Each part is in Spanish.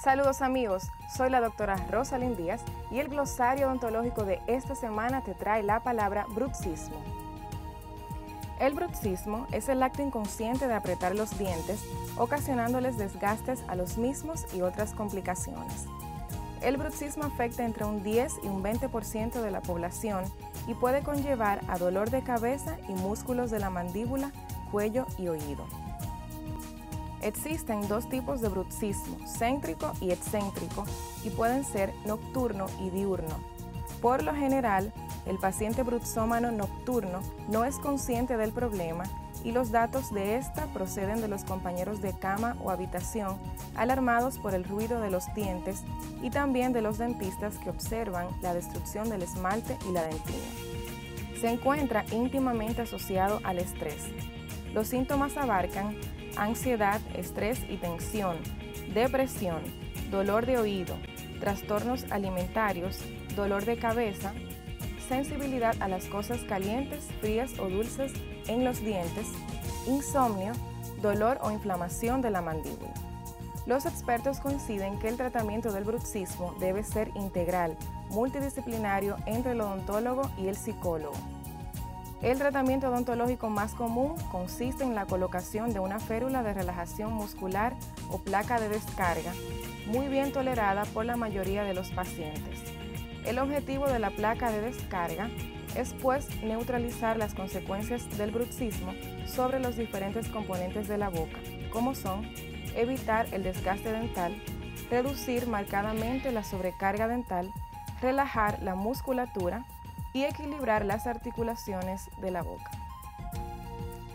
Saludos amigos, soy la doctora Rosalind Díaz y el glosario odontológico de esta semana te trae la palabra bruxismo. El bruxismo es el acto inconsciente de apretar los dientes, ocasionándoles desgastes a los mismos y otras complicaciones. El bruxismo afecta entre un 10 y un 20% de la población y puede conllevar a dolor de cabeza y músculos de la mandíbula, cuello y oído. Existen dos tipos de bruxismo, céntrico y excéntrico, y pueden ser nocturno y diurno. Por lo general, el paciente bruxómano nocturno no es consciente del problema y los datos de esta proceden de los compañeros de cama o habitación, alarmados por el ruido de los dientes y también de los dentistas que observan la destrucción del esmalte y la dentina. Se encuentra íntimamente asociado al estrés. Los síntomas abarcan ansiedad, estrés y tensión, depresión, dolor de oído, trastornos alimentarios, dolor de cabeza, sensibilidad a las cosas calientes, frías o dulces en los dientes, insomnio, dolor o inflamación de la mandíbula. Los expertos coinciden que el tratamiento del bruxismo debe ser integral, multidisciplinario entre el odontólogo y el psicólogo. El tratamiento odontológico más común consiste en la colocación de una férula de relajación muscular o placa de descarga, muy bien tolerada por la mayoría de los pacientes. El objetivo de la placa de descarga es pues neutralizar las consecuencias del bruxismo sobre los diferentes componentes de la boca, como son evitar el desgaste dental, reducir marcadamente la sobrecarga dental, relajar la musculatura y equilibrar las articulaciones de la boca.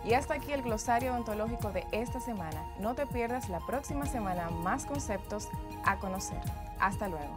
Y hasta aquí el glosario odontológico de esta semana. No te pierdas la próxima semana más conceptos a conocer. Hasta luego.